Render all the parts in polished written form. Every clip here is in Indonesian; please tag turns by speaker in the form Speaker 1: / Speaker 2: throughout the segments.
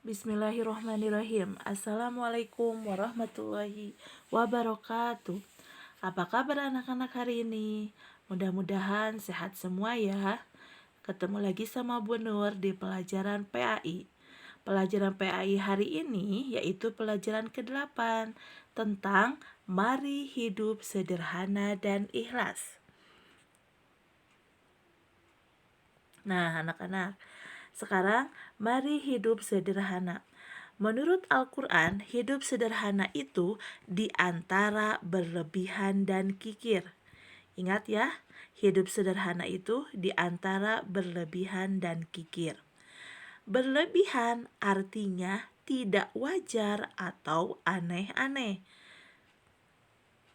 Speaker 1: Bismillahirrahmanirrahim. Assalamualaikum warahmatullahi wabarakatuh. Apa kabar anak-anak hari ini? Mudah-mudahan sehat semua ya. Ketemu lagi sama Bu Nur di pelajaran PAI. Pelajaran PAI hari ini yaitu pelajaran ke-8 tentang mari hidup sederhana dan ikhlas. Nah, anak-anak, sekarang mari hidup sederhana. Menurut Al-Quran, hidup sederhana itu di antara berlebihan dan kikir. Ingat ya, hidup sederhana itu di antara berlebihan dan kikir. Berlebihan artinya tidak wajar atau aneh-aneh.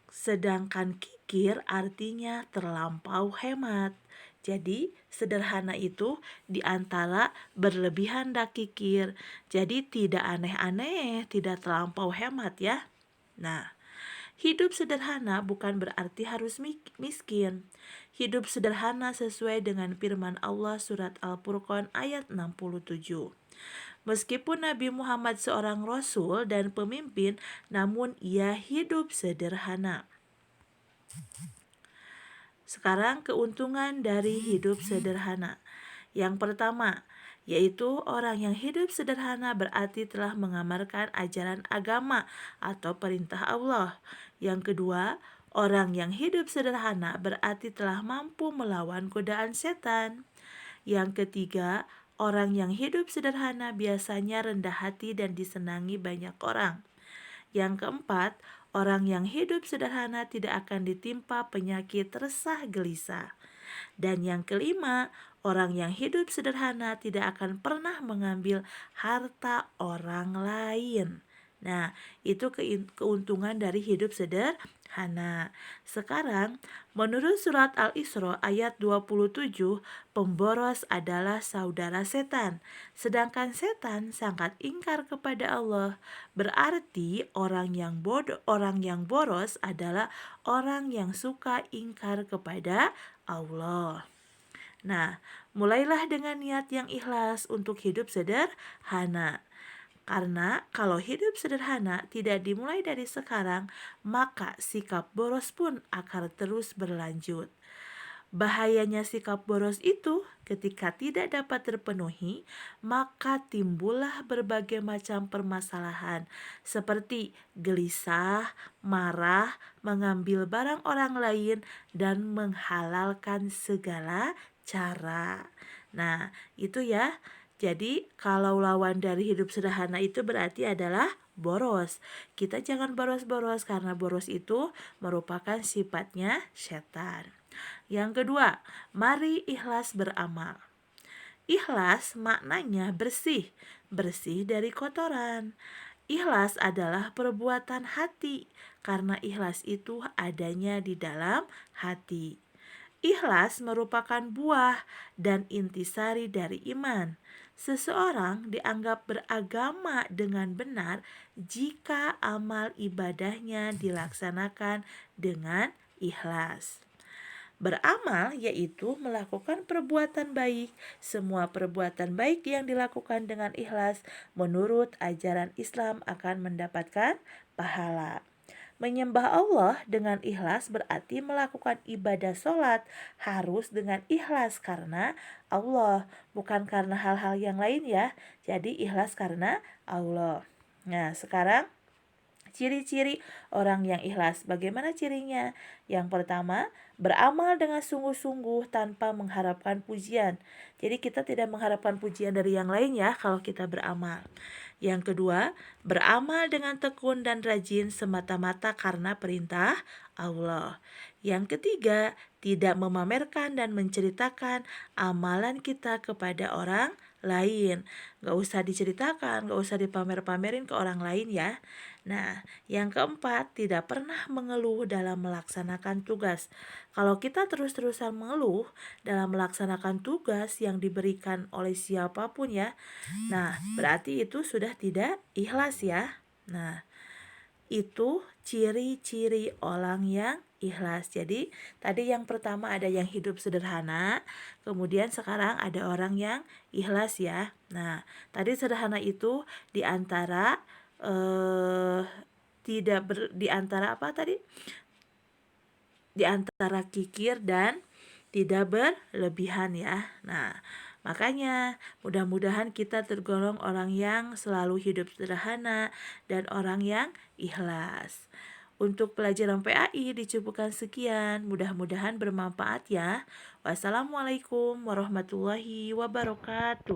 Speaker 1: Sedangkan kikir artinya terlampau hemat. Jadi sederhana itu di antara berlebihan dan kikir. Jadi tidak aneh-aneh, tidak terlampau hemat ya. Nah, hidup sederhana bukan berarti harus miskin. Hidup sederhana sesuai dengan firman Allah surat Al-Furqan ayat 67. Meskipun Nabi Muhammad seorang rasul dan pemimpin, namun ia hidup sederhana. Sekarang keuntungan dari hidup sederhana. Yang pertama, yaitu orang yang hidup sederhana berarti telah mengamalkan ajaran agama atau perintah Allah. Yang kedua, orang yang hidup sederhana berarti telah mampu melawan godaan setan. Yang ketiga, orang yang hidup sederhana biasanya rendah hati dan disenangi banyak orang. Yang keempat, orang yang hidup sederhana tidak akan ditimpa penyakit resah gelisah. Dan yang kelima, orang yang hidup sederhana tidak akan pernah mengambil harta orang lain. Nah, itu keuntungan dari hidup sederhana. Sekarang, menurut surat Al-Isra ayat 27, pemboros adalah saudara setan. Sedangkan setan sangat ingkar kepada Allah. Berarti orang yang boros adalah orang yang suka ingkar kepada Allah. Nah, mulailah dengan niat yang ikhlas untuk hidup sederhana. Karena kalau hidup sederhana tidak dimulai dari sekarang, maka sikap boros pun akan terus berlanjut. Bahayanya sikap boros itu ketika tidak dapat terpenuhi, maka timbullah berbagai macam permasalahan seperti gelisah, marah, mengambil barang orang lain, dan menghalalkan segala cara. Nah, itu ya. Jadi kalau lawan dari hidup sederhana itu berarti adalah boros. Kita jangan boros-boros karena boros itu merupakan sifatnya setan. Yang kedua, mari ikhlas beramal. Ikhlas maknanya bersih, bersih dari kotoran. Ikhlas adalah perbuatan hati, karena ikhlas itu adanya di dalam hati. Ikhlas merupakan buah dan intisari dari iman. Seseorang dianggap beragama dengan benar jika amal ibadahnya dilaksanakan dengan ikhlas. Beramal yaitu melakukan perbuatan baik. Semua perbuatan baik yang dilakukan dengan ikhlas menurut ajaran Islam akan mendapatkan pahala. Menyembah Allah dengan ikhlas berarti melakukan ibadah sholat harus dengan ikhlas karena Allah, bukan karena hal-hal yang lain ya. Jadi ikhlas karena Allah. Nah, sekarang ciri-ciri orang yang ikhlas. Bagaimana cirinya? Yang pertama, beramal dengan sungguh-sungguh tanpa mengharapkan pujian. Jadi kita tidak mengharapkan pujian dari yang lain ya kalau kita beramal. Yang kedua, beramal dengan tekun dan rajin semata-mata karena perintah Allah. Yang ketiga, tidak memamerkan dan menceritakan amalan kita kepada orang lain. Gak usah diceritakan, gak usah dipamer-pamerin ke orang lain ya. Nah, yang keempat, tidak pernah mengeluh dalam melaksanakan tugas. Kalau kita terus-terusan mengeluh dalam melaksanakan tugas yang diberikan oleh siapapun ya, nah berarti itu sudah tidak ikhlas ya. Nah, itu ciri-ciri orang yang ikhlas. Jadi tadi yang pertama ada yang hidup sederhana, kemudian sekarang ada orang yang ikhlas ya. Nah, tadi sederhana itu di antara eh tidak di antara apa tadi? Di antara kikir dan tidak berlebihan ya. Nah, makanya mudah-mudahan kita tergolong orang yang selalu hidup sederhana dan orang yang ikhlas. Untuk pelajaran PAI dicukupkan sekian. Mudah-mudahan bermanfaat ya. Wassalamualaikum warahmatullahi wabarakatuh.